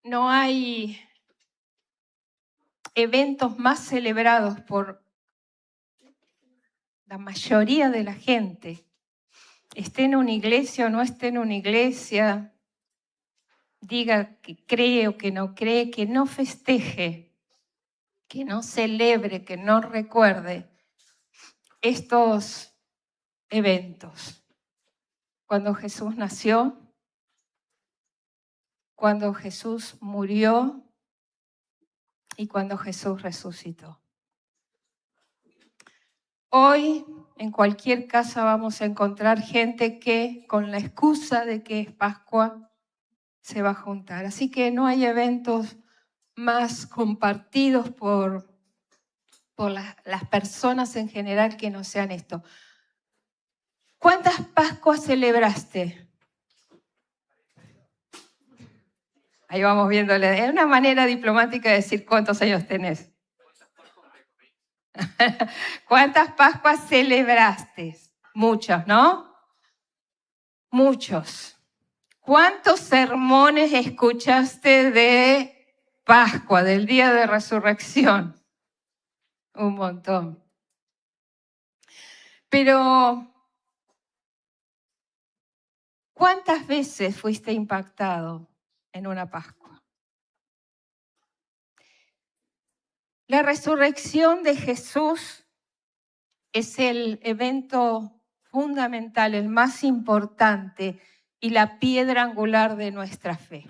No hay eventos más celebrados por la mayoría de la gente, esté en una iglesia o no esté en una iglesia, diga que cree o que no festeje, que no celebre, que no recuerde estos eventos. Cuando Jesús nació, cuando Jesús murió y cuando Jesús resucitó. Hoy, en cualquier casa vamos a encontrar gente que, con la excusa de que es Pascua, se va a juntar. Así que no hay eventos más compartidos por las personas en general que no sean esto. ¿Cuántas Pascuas celebraste? Ahí vamos viéndole. Es una manera diplomática de decir cuántos años tenés. ¿Cuántas Pascuas celebraste? Muchos, ¿no? Muchos. ¿Cuántos sermones escuchaste de Pascua, del día de resurrección? Un montón. Pero, ¿cuántas veces fuiste impactado en una Pascua? La resurrección de Jesús es el evento fundamental, el más importante y la piedra angular de nuestra fe.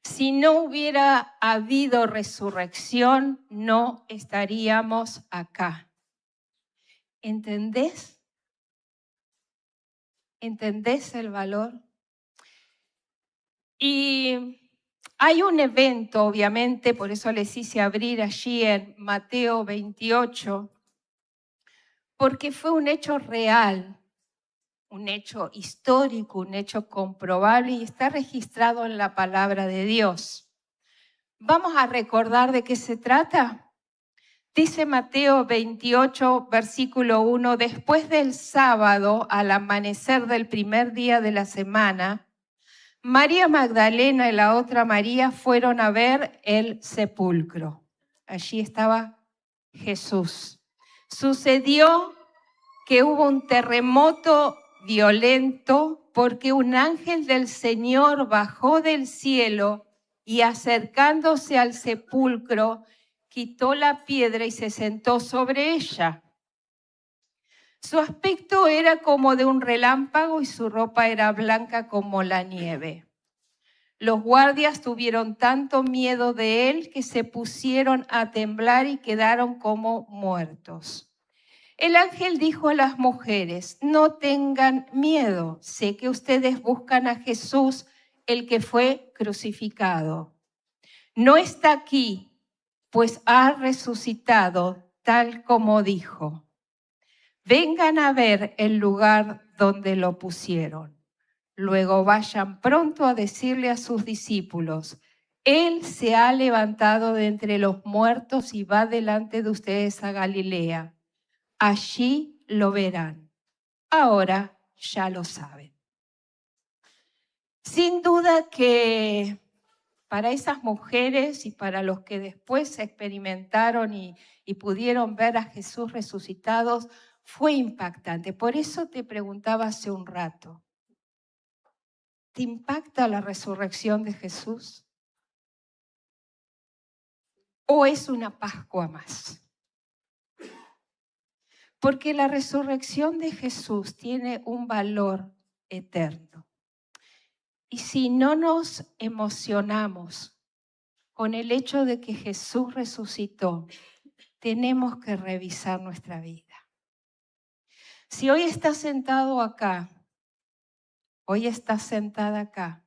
Si no hubiera habido resurrección, no estaríamos acá. ¿Entendés? ¿Entendés el valor? Y hay un evento, obviamente, por eso les hice abrir allí en Mateo 28, porque fue un hecho real, un hecho histórico, un hecho comprobable y está registrado en la palabra de Dios. Vamos a recordar de qué se trata. Dice Mateo 28, versículo 1, después del sábado, al amanecer del primer día de la semana, María Magdalena y la otra María fueron a ver el sepulcro. Allí estaba Jesús. Sucedió que hubo un terremoto violento porque un ángel del Señor bajó del cielo y acercándose al sepulcro, quitó la piedra y se sentó sobre ella. Su aspecto era como de un relámpago y su ropa era blanca como la nieve. Los guardias tuvieron tanto miedo de él que se pusieron a temblar y quedaron como muertos. El ángel dijo a las mujeres, no tengan miedo, sé que ustedes buscan a Jesús, el que fue crucificado. No está aquí, pues ha resucitado tal como dijo. Vengan a ver el lugar donde lo pusieron. Luego vayan pronto a decirle a sus discípulos, Él se ha levantado de entre los muertos y va delante de ustedes a Galilea. Allí lo verán. Ahora ya lo saben. Sin duda que para esas mujeres y para los que después experimentaron y pudieron ver a Jesús resucitados, fue impactante. Por eso te preguntaba hace un rato, ¿te impacta la resurrección de Jesús? ¿O es una Pascua más? Porque la resurrección de Jesús tiene un valor eterno. Y si no nos emocionamos con el hecho de que Jesús resucitó, tenemos que revisar nuestra vida. Si hoy estás sentado acá, hoy estás sentada acá,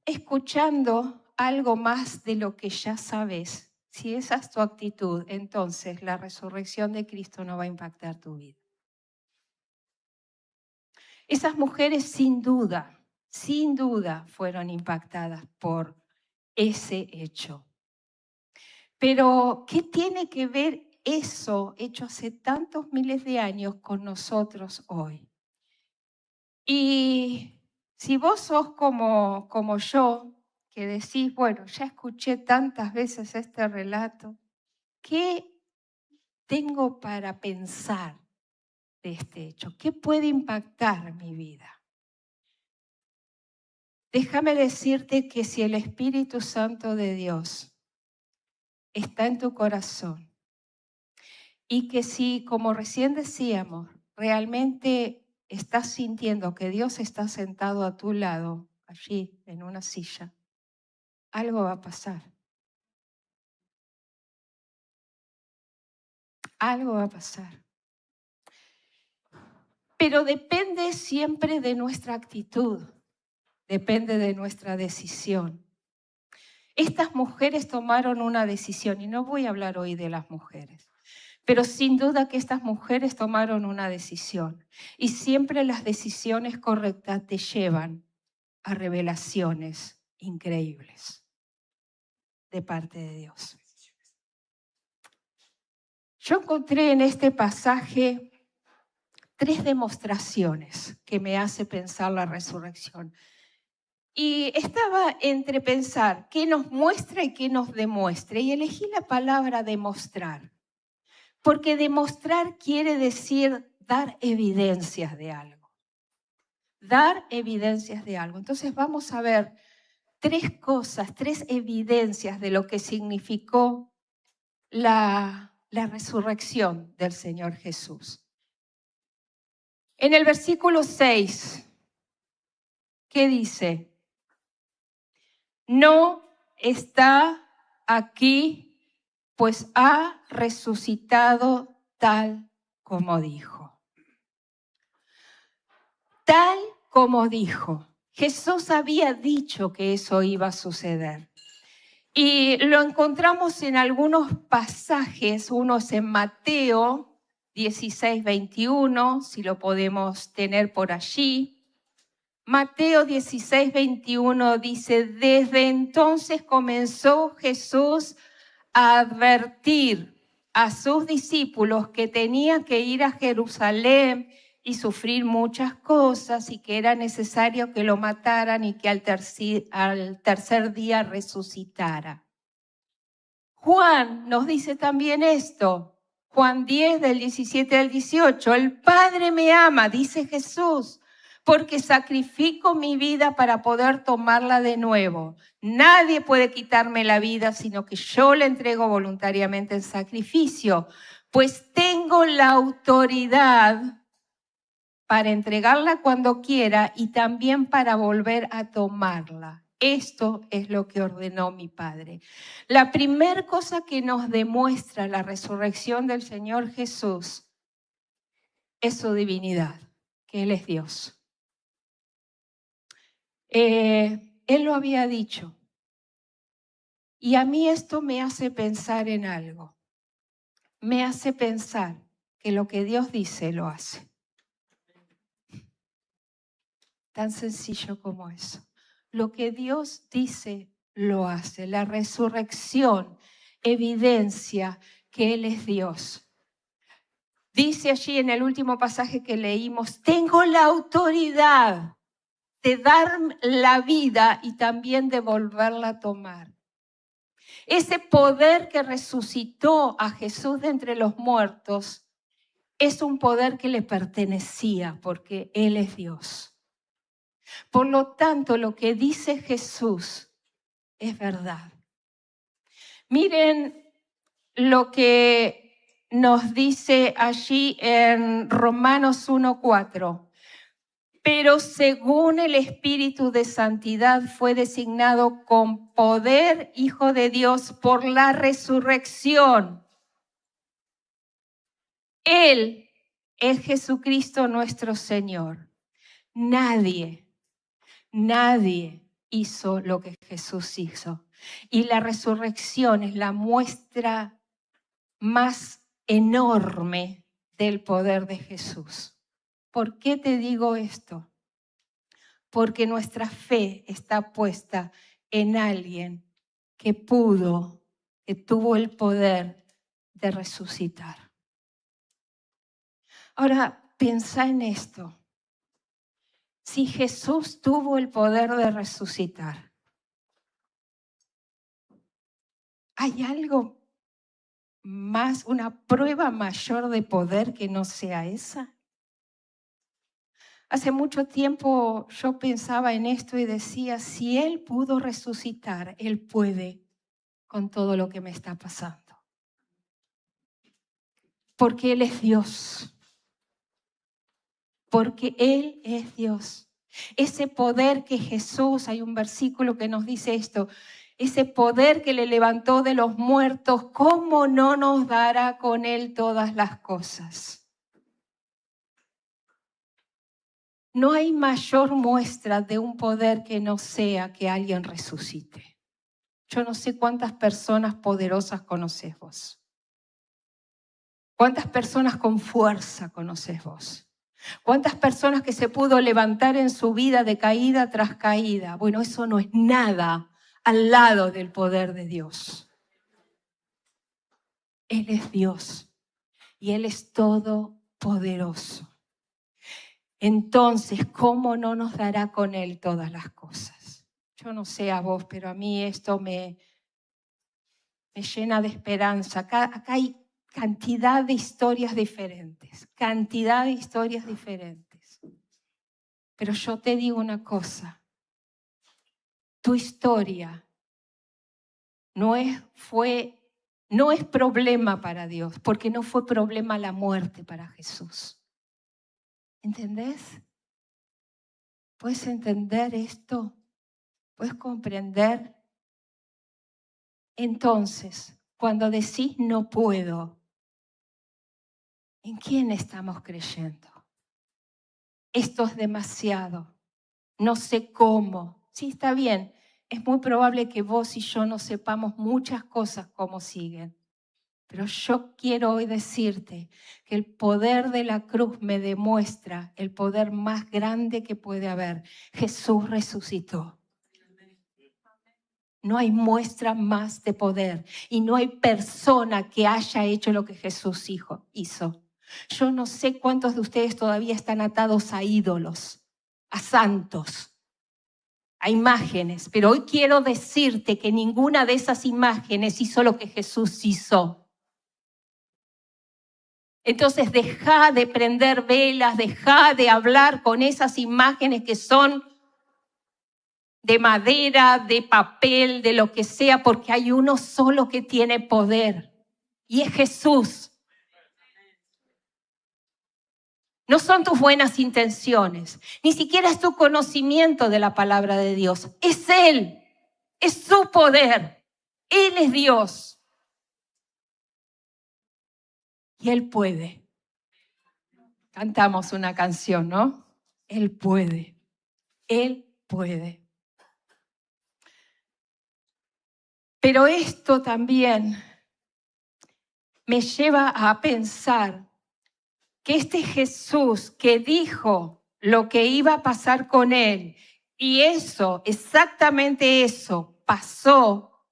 escuchando algo más de lo que ya sabes, si esa es tu actitud, entonces la resurrección de Cristo no va a impactar tu vida. Esas mujeres sin duda fueron impactadas por ese hecho. Pero, ¿qué tiene que ver eso hecho hace tantos miles de años con nosotros hoy? Y Si vos sos como yo, que decís, bueno, ya escuché tantas veces este relato, ¿qué tengo para pensar de este hecho? ¿Qué puede impactar mi vida? Déjame decirte que si el Espíritu Santo de Dios está en tu corazón y que si, como recién decíamos, realmente estás sintiendo que Dios está sentado a tu lado, allí en una silla, algo va a pasar. Algo va a pasar. Pero depende siempre de nuestra actitud, depende de nuestra decisión. Estas mujeres tomaron una decisión, y no voy a hablar hoy de las mujeres, pero sin duda que estas mujeres tomaron una decisión. Y siempre las decisiones correctas te llevan a revelaciones increíbles de parte de Dios. Yo encontré en este pasaje 3 demostraciones que me hace pensar la resurrección. Y estaba entre pensar qué nos muestra y qué nos demuestra. Y elegí la palabra demostrar. Porque demostrar quiere decir dar evidencias de algo. Dar evidencias de algo. Entonces vamos a ver 3 cosas, 3 evidencias de lo que significó la resurrección del Señor Jesús. En el versículo 6, ¿qué dice? No está aquí, pues ha resucitado tal como dijo. Tal como dijo. Jesús había dicho que eso iba a suceder. Y lo encontramos en algunos pasajes, unos en Mateo 16, 21, si lo podemos tener por allí. Mateo 16, 21 dice, desde entonces comenzó Jesús a advertir a sus discípulos que tenía que ir a Jerusalén y sufrir muchas cosas y que era necesario que lo mataran y que al tercer día resucitara. Juan nos dice también esto, Juan 10 del 17 al 18, el Padre me ama, dice Jesús, porque sacrifico mi vida para poder tomarla de nuevo. Nadie puede quitarme la vida, sino que yo la entrego voluntariamente en sacrificio, pues tengo la autoridad para entregarla cuando quiera y también para volver a tomarla. Esto es lo que ordenó mi Padre. La primera cosa que nos demuestra la resurrección del Señor Jesús es su divinidad, que Él es Dios. Él lo había dicho. Y a mí esto me hace pensar en algo. Me hace pensar que lo que Dios dice lo hace. Tan sencillo como eso. Lo que Dios dice lo hace. La resurrección evidencia que Él es Dios. Dice allí en el último pasaje que leímos, tengo la autoridad de dar la vida y también de volverla a tomar. Ese poder que resucitó a Jesús de entre los muertos es un poder que le pertenecía porque Él es Dios. Por lo tanto, lo que dice Jesús es verdad. Miren lo que nos dice allí en Romanos 1:4. Pero según el Espíritu de Santidad fue designado con poder Hijo de Dios por la resurrección. Él es Jesucristo nuestro Señor. Nadie hizo lo que Jesús hizo. Y la resurrección es la muestra más enorme del poder de Jesús. ¿Por qué te digo esto? Porque nuestra fe está puesta en alguien que tuvo el poder de resucitar. Ahora, pensá en esto. Si Jesús tuvo el poder de resucitar, ¿hay algo más, una prueba mayor de poder que no sea esa? Hace mucho tiempo yo pensaba en esto y decía, si Él pudo resucitar, Él puede con todo lo que me está pasando. Porque Él es Dios. Porque Él es Dios. Ese poder que Jesús, hay un versículo que nos dice esto, ese poder que le levantó de los muertos, ¿cómo no nos dará con Él todas las cosas? No hay mayor muestra de un poder que no sea que alguien resucite. Yo no sé cuántas personas poderosas conoces vos. ¿Cuántas personas con fuerza conoces vos? ¿Cuántas personas que se pudo levantar en su vida de caída tras caída? Bueno, eso no es nada al lado del poder de Dios. Él es Dios y Él es todopoderoso. Entonces, ¿cómo no nos dará con Él todas las cosas? Yo no sé a vos, pero a mí esto me llena de esperanza. Acá hay cantidad de historias diferentes, Pero yo te digo una cosa, tu historia no es problema para Dios, porque no fue problema la muerte para Jesús. ¿Entendés? ¿Puedes entender esto? ¿Puedes comprender? Entonces, cuando decís no puedo, ¿en quién estamos creyendo? Esto es demasiado. No sé cómo. Sí, está bien. Es muy probable que vos y yo no sepamos muchas cosas cómo siguen. Pero yo quiero hoy decirte que el poder de la cruz me demuestra el poder más grande que puede haber. Jesús resucitó. No hay muestra más de poder y no hay persona que haya hecho lo que Jesús hizo. Yo no sé cuántos de ustedes todavía están atados a ídolos, a santos, a imágenes, pero hoy quiero decirte que ninguna de esas imágenes hizo lo que Jesús hizo. Entonces deja de prender velas, deja de hablar con esas imágenes que son de madera, de papel, de lo que sea, porque hay uno solo que tiene poder y es Jesús. No son tus buenas intenciones, ni siquiera es tu conocimiento de la palabra de Dios. Es Él, es su poder. Él es Dios y Él puede. Cantamos una canción, ¿no? Él puede, Él puede. Pero esto también me lleva a pensar que este Jesús que dijo lo que iba a pasar con él, y eso, exactamente eso, pasó,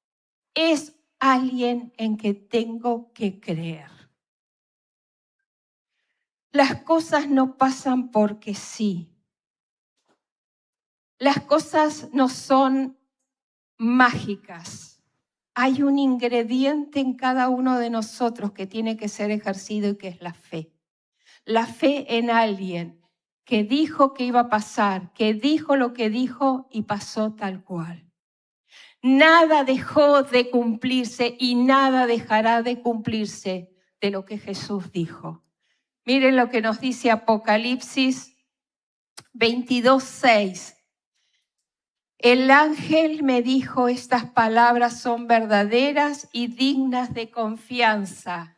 es alguien en que tengo que creer. Las cosas no pasan porque sí. Las cosas no son mágicas. Hay un ingrediente en cada uno de nosotros que tiene que ser ejercido y que es la fe. La fe en alguien que dijo que iba a pasar, que dijo lo que dijo y pasó tal cual. Nada dejó de cumplirse y nada dejará de cumplirse de lo que Jesús dijo. Miren lo que nos dice Apocalipsis 22:6. El ángel me dijo, estas palabras son verdaderas y dignas de confianza.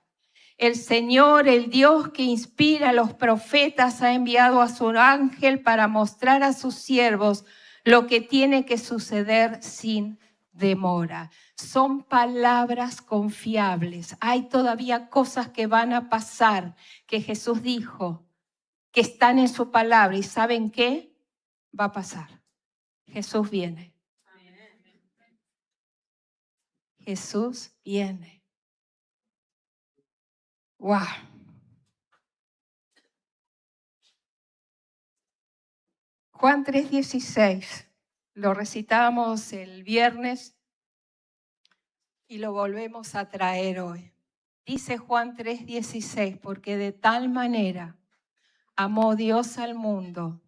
El Señor, el Dios que inspira a los profetas, ha enviado a su ángel para mostrar a sus siervos lo que tiene que suceder sin demora. Son palabras confiables. Hay todavía cosas que van a pasar que Jesús dijo, que están en su palabra. ¿Y saben qué? Va a pasar. Jesús viene. Jesús viene. ¡Wow! Juan 3:16, lo recitamos el viernes y lo volvemos a traer hoy. Dice Juan 3:16, porque de tal manera amó Dios al mundo,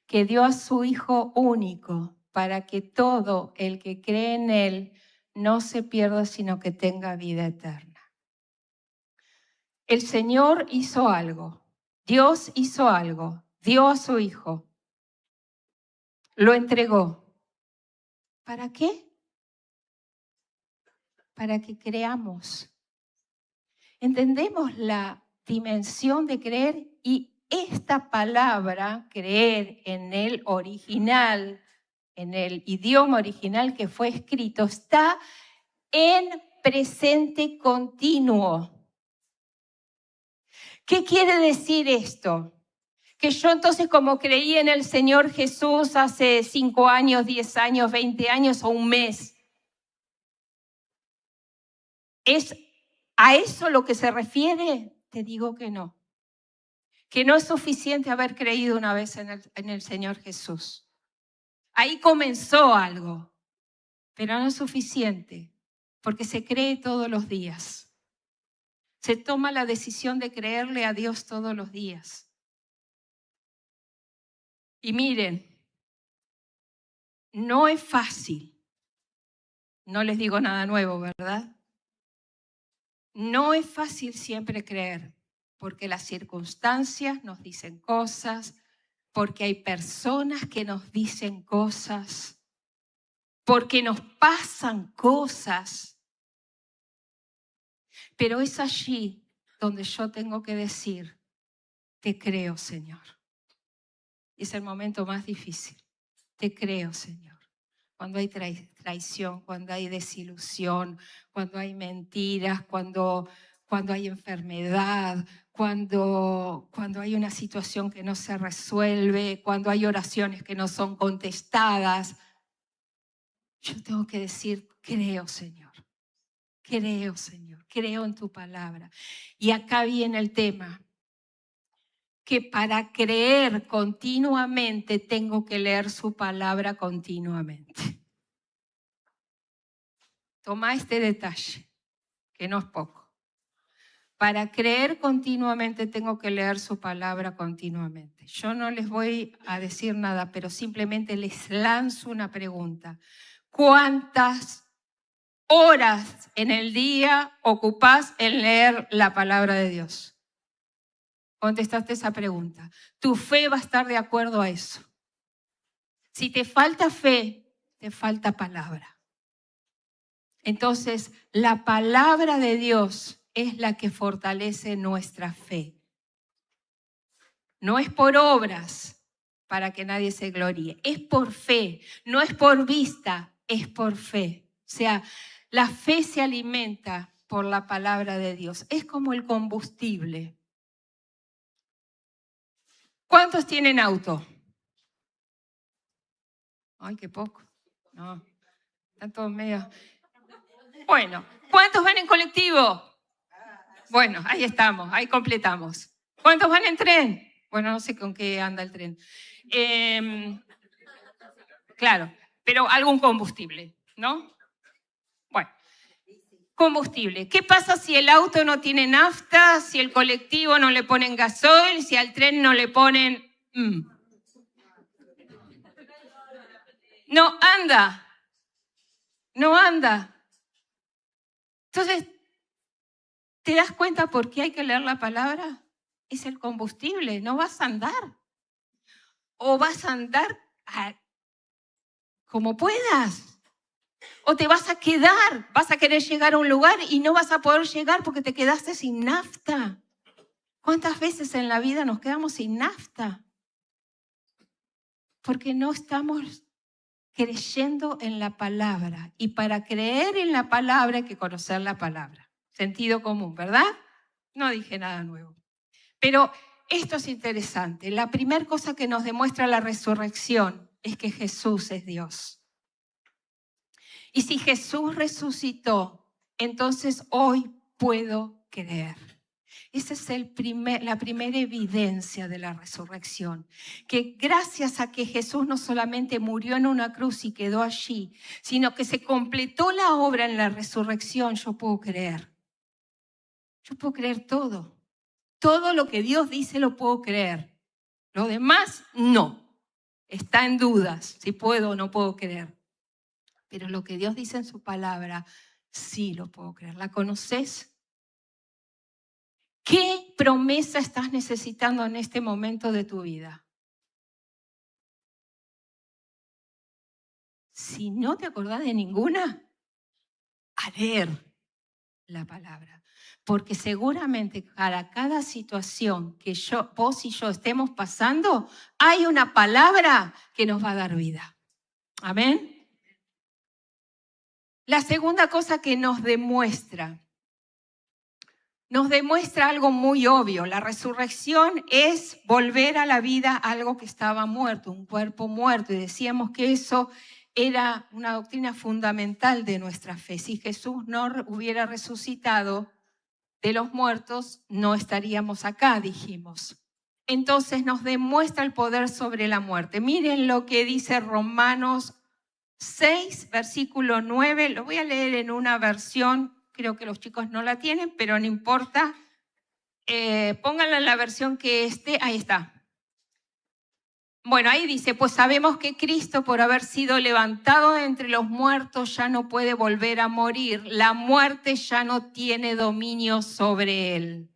que dio a su Hijo único, para que todo el que cree en Él no se pierda, sino que tenga vida eterna. El Señor hizo algo, Dios hizo algo, dio a su Hijo, lo entregó. ¿Para qué? Para que creamos. Entendemos la dimensión de creer y esta palabra, creer en el original, en el idioma original que fue escrito, está en presente continuo. ¿Qué quiere decir esto? Que yo entonces, como creí en el Señor Jesús hace 5 años, 10 años, 20 años o un mes, ¿es a eso lo que se refiere? Te digo que no. Que no es suficiente haber creído una vez en el Señor Jesús. Ahí comenzó algo, pero no es suficiente, porque se cree todos los días. Se toma la decisión de creerle a Dios todos los días. Y miren, no es fácil. No les digo nada nuevo, ¿verdad? No es fácil siempre creer, porque las circunstancias nos dicen cosas, porque hay personas que nos dicen cosas, porque nos pasan cosas. Pero es allí donde yo tengo que decir, te creo, Señor. Es el momento más difícil. Te creo, Señor. Cuando hay traición, cuando hay desilusión, cuando hay mentiras, cuando hay enfermedad, cuando hay una situación que no se resuelve, cuando hay oraciones que no son contestadas. Yo tengo que decir, creo, Señor. Creo, Señor. Creo en tu palabra. Y acá viene el tema, que para creer continuamente tengo que leer su palabra continuamente. Toma este detalle, que no es poco. Para creer continuamente tengo que leer su palabra continuamente. Yo no les voy a decir nada, pero simplemente les lanzo una pregunta. ¿Cuántas horas en el día ocupás en leer la palabra de Dios? Contestaste esa pregunta. Tu fe va a estar de acuerdo a eso. Si te falta fe, te falta palabra. Entonces, la palabra de Dios es la que fortalece nuestra fe. No es por obras para que nadie se gloríe, es por fe, no es por vista, es por fe. O sea, la fe se alimenta por la palabra de Dios. Es como el combustible. ¿Cuántos tienen auto? Ay, qué poco. No, están todos medio... Bueno, ¿cuántos van en colectivo? Bueno, ahí estamos, ahí completamos. ¿Cuántos van en tren? Bueno, no sé con qué anda el tren. Claro, pero algún combustible, ¿no? Bueno, combustible. ¿Qué pasa si el auto no tiene nafta, si el colectivo no le ponen gasoil, si al tren no le ponen... No anda, no anda. Entonces, ¿te das cuenta por qué hay que leer la palabra? Es el combustible, no vas a andar. O vas a andar como puedas. O te vas a quedar, vas a querer llegar a un lugar y no vas a poder llegar porque te quedaste sin nafta. ¿Cuántas veces en la vida nos quedamos sin nafta? Porque no estamos creyendo en la palabra. Y para creer en la palabra hay que conocer la palabra. Sentido común, ¿verdad? No dije nada nuevo. Pero esto es interesante. La primera cosa que nos demuestra la resurrección es que Jesús es Dios. Y si Jesús resucitó, entonces hoy puedo creer. Esa es la primera evidencia de la resurrección, que gracias a que Jesús no solamente murió en una cruz y quedó allí, sino que se completó la obra en la resurrección, yo puedo creer. Yo puedo creer todo. Todo lo que Dios dice lo puedo creer. Lo demás, no. Está en dudas si puedo o no puedo creer. Pero lo que Dios dice en su palabra, sí lo puedo creer. ¿La conoces? ¿Qué promesa estás necesitando en este momento de tu vida? Si no te acordás de ninguna, a leer la palabra. Porque seguramente para cada situación que vos y yo estemos pasando, hay una palabra que nos va a dar vida. Amén. La segunda cosa que nos demuestra algo muy obvio. La resurrección es volver a la vida algo que estaba muerto, un cuerpo muerto. Y decíamos que eso era una doctrina fundamental de nuestra fe. Si Jesús no hubiera resucitado de los muertos, no estaríamos acá, dijimos. Entonces nos demuestra el poder sobre la muerte. Miren lo que dice Romanos 6, versículo 9. Lo voy a leer en una versión, creo que los chicos no la tienen, pero no importa. Pónganla en la versión que esté, ahí está. Bueno, ahí dice, pues sabemos que Cristo, por haber sido levantado de entre los muertos, ya no puede volver a morir. La muerte ya no tiene dominio sobre él.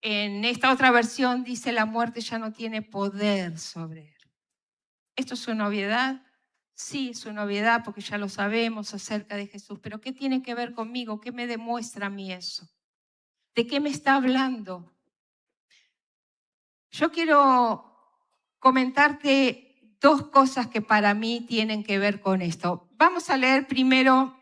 En esta otra versión dice, la muerte ya no tiene poder sobre él. ¿Esto es una obviedad? Sí, es una obviedad porque ya lo sabemos acerca de Jesús. Pero ¿qué tiene que ver conmigo? ¿Qué me demuestra a mí eso? ¿De qué me está hablando? Yo quiero comentarte dos cosas que para mí tienen que ver con esto. Vamos a leer primero,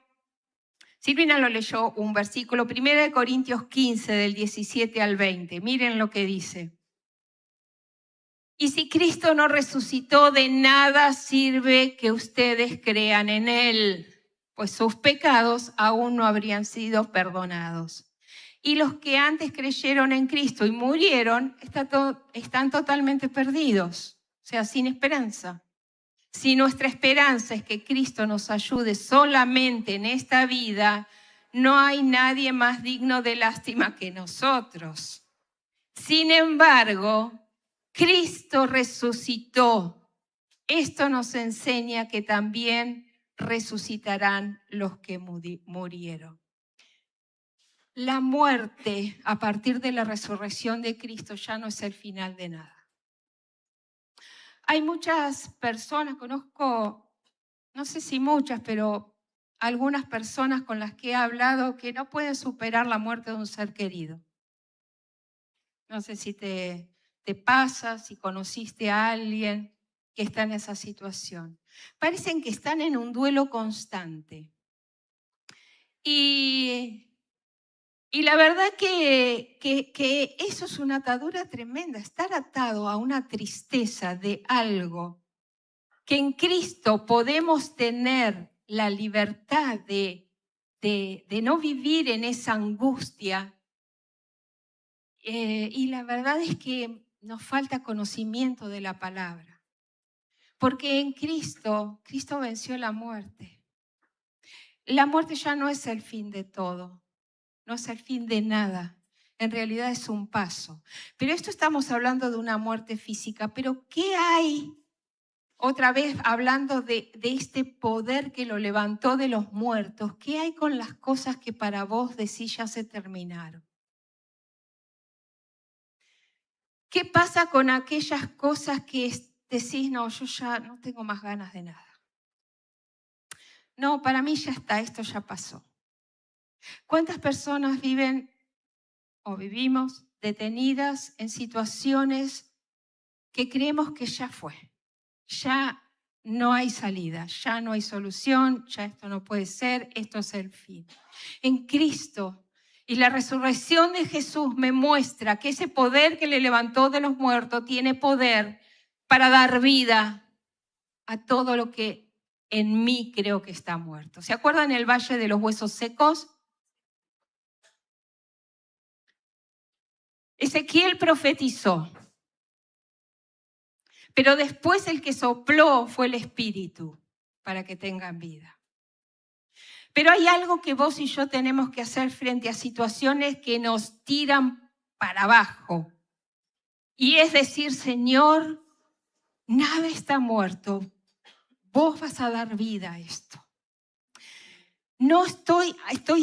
Silvina lo leyó, un versículo, 1 Corintios 15, del 17 al 20. Miren lo que dice. Y si Cristo no resucitó, de nada sirve que ustedes crean en Él, pues sus pecados aún no habrían sido perdonados. Y los que antes creyeron en Cristo y murieron están totalmente perdidos, o sea, sin esperanza. Si nuestra esperanza es que Cristo nos ayude solamente en esta vida, no hay nadie más digno de lástima que nosotros. Sin embargo, Cristo resucitó. Esto nos enseña que también resucitarán los que murieron. La muerte a partir de la resurrección de Cristo ya no es el final de nada. Hay muchas personas, conozco, no sé si muchas, pero algunas personas con las que he hablado que no pueden superar la muerte de un ser querido. No sé si te pasa, si conociste a alguien que está en esa situación. Parecen que están en un duelo constante. Y la verdad que eso es una atadura tremenda, estar atado a una tristeza de algo que en Cristo podemos tener la libertad de no vivir en esa angustia. Y la verdad es que nos falta conocimiento de la palabra. Porque en Cristo venció la muerte. La muerte ya no es el fin de todo, no es el fin de nada. En realidad es un paso. Pero esto estamos hablando de una muerte física. Pero ¿qué hay? Otra vez hablando de este poder que lo levantó de los muertos. ¿Qué hay con las cosas que para vos decís ya se terminaron? ¿Qué pasa con aquellas cosas que decís, no, yo ya no tengo más ganas de nada? No, para mí ya está, esto ya pasó. ¿Cuántas personas viven o vivimos detenidas en situaciones que creemos que ya fue? Ya no hay salida, ya no hay solución, ya esto no puede ser, esto es el fin. En Cristo y la resurrección de Jesús me muestra que ese poder que le levantó de los muertos tiene poder para dar vida a todo lo que en mí creo que está muerto. ¿Se acuerdan el valle de los huesos secos? Ezequiel profetizó, pero después el que sopló fue el Espíritu para que tengan vida. Pero hay algo que vos y yo tenemos que hacer frente a situaciones que nos tiran para abajo. Y es decir, Señor, nada está muerto. Vos vas a dar vida a esto. No estoy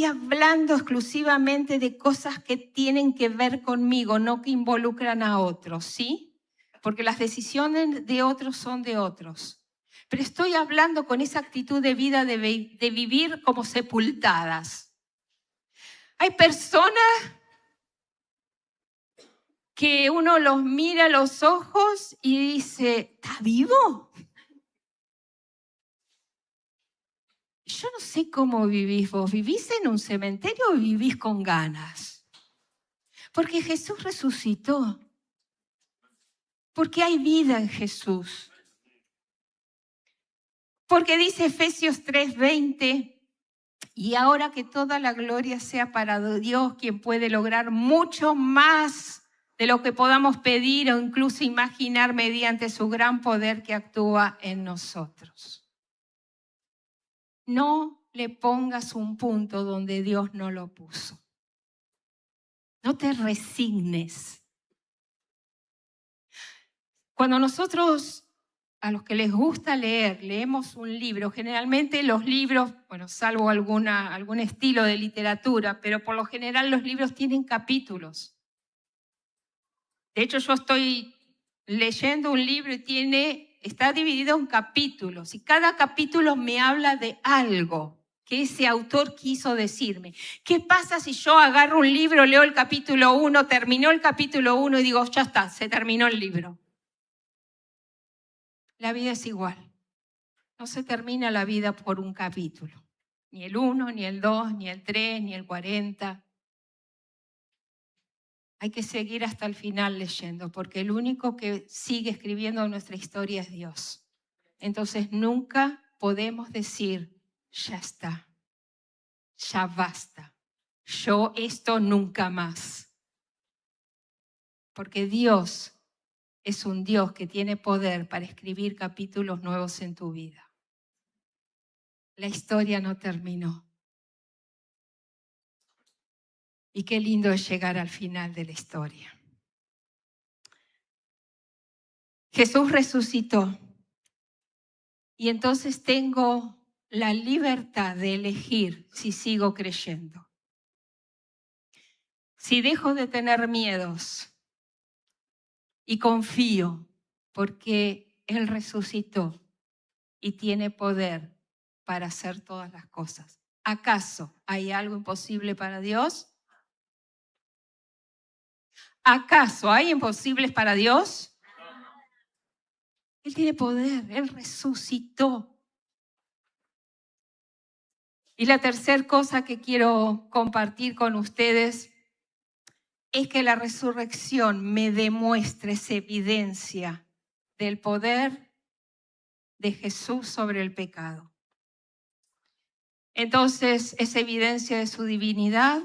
hablando exclusivamente de cosas que tienen que ver conmigo, no que involucran a otros, ¿sí? Porque las decisiones de otros son de otros. Pero estoy hablando con esa actitud de vida de vivir como sepultadas. Hay personas que uno los mira a los ojos y dice, ¿está vivo? Yo no sé cómo vivís vos. ¿Vivís en un cementerio o vivís con ganas? Porque Jesús resucitó. Porque hay vida en Jesús. Porque dice Efesios 3:20, y ahora que toda la gloria sea para Dios, quien puede lograr mucho más de lo que podamos pedir o incluso imaginar mediante su gran poder que actúa en nosotros. No le pongas un punto donde Dios no lo puso. No te resignes. Cuando nosotros, a los que les gusta leer, leemos un libro, generalmente los libros, bueno, salvo algún estilo de literatura, pero por lo general los libros tienen capítulos. De hecho, yo estoy leyendo un libro y está dividido en capítulos, y cada capítulo me habla de algo que ese autor quiso decirme. ¿Qué pasa si yo agarro un libro, leo el capítulo 1, terminó el capítulo 1 y digo, ya está, se terminó el libro? La vida es igual. No se termina la vida por un capítulo. Ni el 1, ni el 2, ni el 3, ni el 40. Hay que seguir hasta el final leyendo, porque el único que sigue escribiendo nuestra historia es Dios. Entonces nunca podemos decir, ya está, ya basta, yo esto nunca más. Porque Dios es un Dios que tiene poder para escribir capítulos nuevos en tu vida. La historia no terminó. Y qué lindo es llegar al final de la historia. Jesús resucitó y entonces tengo la libertad de elegir si sigo creyendo. Si dejo de tener miedos y confío porque Él resucitó y tiene poder para hacer todas las cosas. ¿Acaso hay algo imposible para Dios? ¿Acaso hay imposibles para Dios? Él tiene poder, Él resucitó. Y la tercera cosa que quiero compartir con ustedes es que la resurrección me demuestra esa evidencia del poder de Jesús sobre el pecado. Entonces, es evidencia de su divinidad,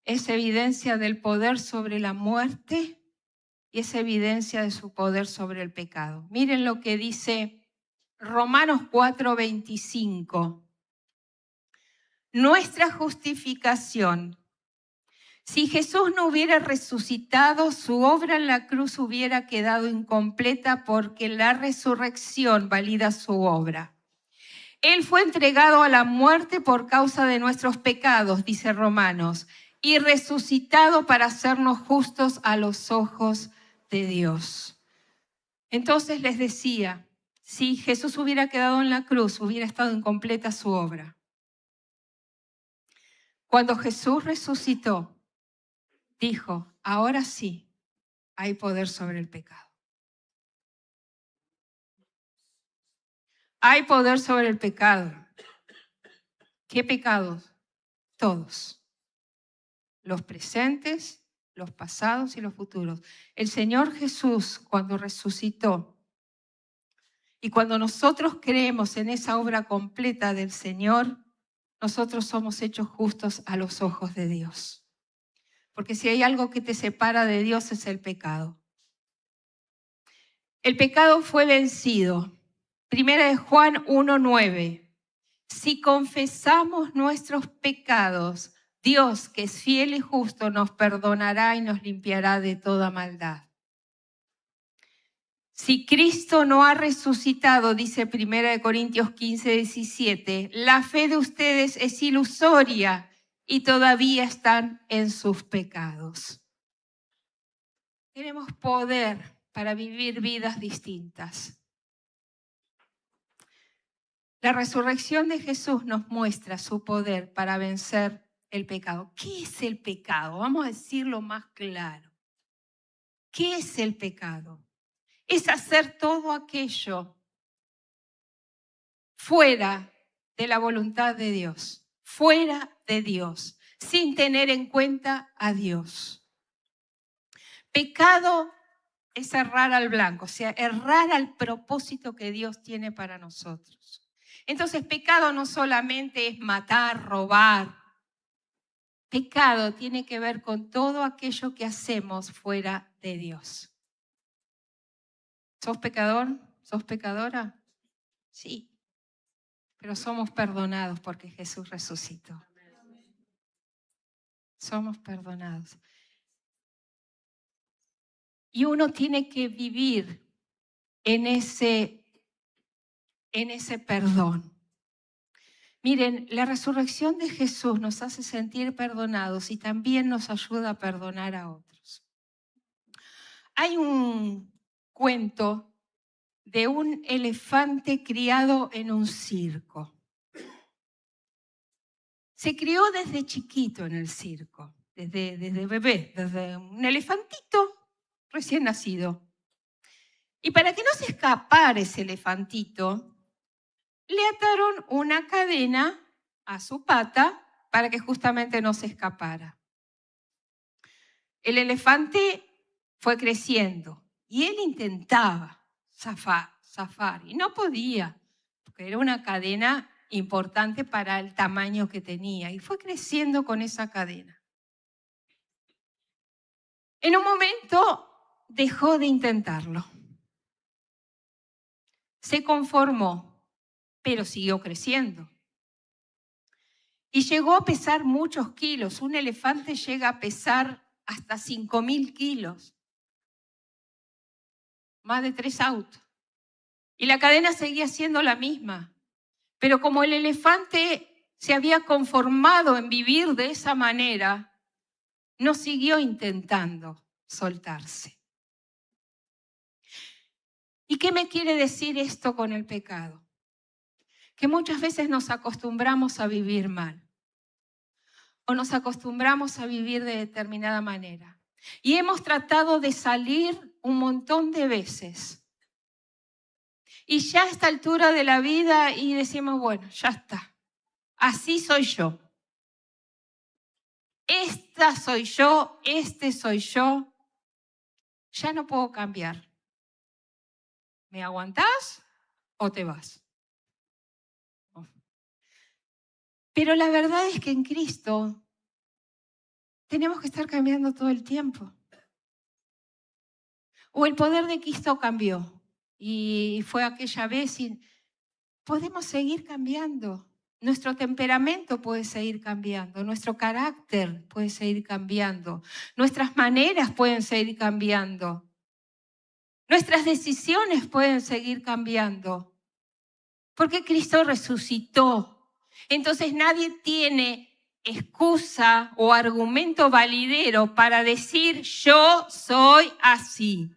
es evidencia del poder sobre la muerte y es evidencia de su poder sobre el pecado. Miren lo que dice Romanos 4:25. Nuestra justificación. Si Jesús no hubiera resucitado, su obra en la cruz hubiera quedado incompleta porque la resurrección valida su obra. Él fue entregado a la muerte por causa de nuestros pecados, dice Romanos, y resucitado para hacernos justos a los ojos de Dios. Entonces les decía, si Jesús hubiera quedado en la cruz, hubiera estado incompleta su obra. Cuando Jesús resucitó, dijo, ahora sí hay poder sobre el pecado. Hay poder sobre el pecado. ¿Qué pecados? Todos. Los presentes, los pasados y los futuros. El Señor Jesús, cuando resucitó, y cuando nosotros creemos en esa obra completa del Señor, nosotros somos hechos justos a los ojos de Dios. porque si hay algo que te separa de Dios es el pecado. El pecado fue vencido. Primera de Juan 1:9. Si confesamos nuestros pecados, Dios, que es fiel y justo, nos perdonará y nos limpiará de toda maldad. Si Cristo no ha resucitado, dice 1 Corintios 15:17, la fe de ustedes es ilusoria y todavía están en sus pecados. Tenemos poder para vivir vidas distintas. La resurrección de Jesús nos muestra su poder para vencer el pecado. ¿Qué es el pecado? Vamos a decirlo más claro. ¿Qué es el pecado? Es hacer todo aquello fuera de la voluntad de Dios, fuera de Dios, sin tener en cuenta a Dios. Pecado es errar al blanco, o sea, errar al propósito que Dios tiene para nosotros. Entonces, pecado no solamente es matar, robar. Pecado tiene que ver con todo aquello que hacemos fuera de Dios. ¿Sos pecador? ¿Sos pecadora? Sí. Pero somos perdonados porque Jesús resucitó. Somos perdonados. Y uno tiene que vivir en ese perdón. Miren, la resurrección de Jesús nos hace sentir perdonados y también nos ayuda a perdonar a otros. Hay un cuento de un elefante criado en un circo. Se crió desde chiquito en el circo, desde bebé, desde un elefantito recién nacido. Y para que no se escapara ese elefantito, le ataron una cadena a su pata para que justamente no se escapara. El elefante fue creciendo y él intentaba zafar y no podía, porque era una cadena importante para el tamaño que tenía y fue creciendo con esa cadena. En un momento dejó de intentarlo. Se conformó, pero siguió creciendo. Y llegó a pesar muchos kilos. Un elefante llega a pesar hasta 5.000 kilos. Más de 3 autos. Y la cadena seguía siendo la misma. Pero como el elefante se había conformado en vivir de esa manera, no siguió intentando soltarse. ¿Y qué me quiere decir esto con el pecado? Que muchas veces nos acostumbramos a vivir mal o nos acostumbramos a vivir de determinada manera. Y hemos tratado de salir un montón de veces. Y ya a esta altura de la vida y decimos, bueno, ya está. Así soy yo. Esta soy yo, este soy yo. Ya no puedo cambiar. ¿Me aguantás o te vas? Pero la verdad es que en Cristo tenemos que estar cambiando todo el tiempo. O el poder de Cristo cambió y fue aquella vez y podemos seguir cambiando. Nuestro temperamento puede seguir cambiando, nuestro carácter puede seguir cambiando, nuestras maneras pueden seguir cambiando, nuestras decisiones pueden seguir cambiando, porque Cristo resucitó. Entonces nadie tiene excusa o argumento validero para decir yo soy así.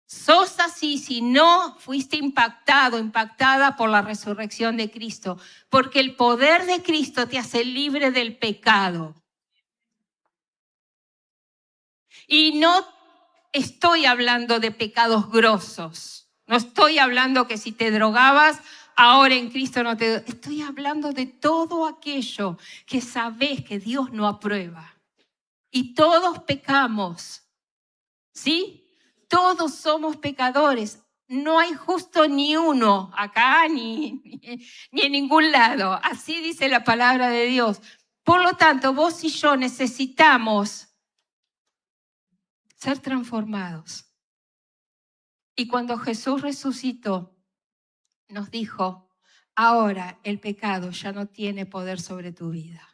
Sos así si no fuiste impactada por la resurrección de Cristo, porque el poder de Cristo te hace libre del pecado. Y no estoy hablando de pecados grosos, no estoy hablando que si te drogabas, ahora en Cristo no te... Estoy hablando de todo aquello que sabés que Dios no aprueba. Y todos pecamos, ¿sí? Todos somos pecadores. No hay justo ni uno acá ni en ningún lado. Así dice la palabra de Dios. Por lo tanto, vos y yo necesitamos ser transformados. Y cuando Jesús resucitó, nos dijo, ahora el pecado ya no tiene poder sobre tu vida.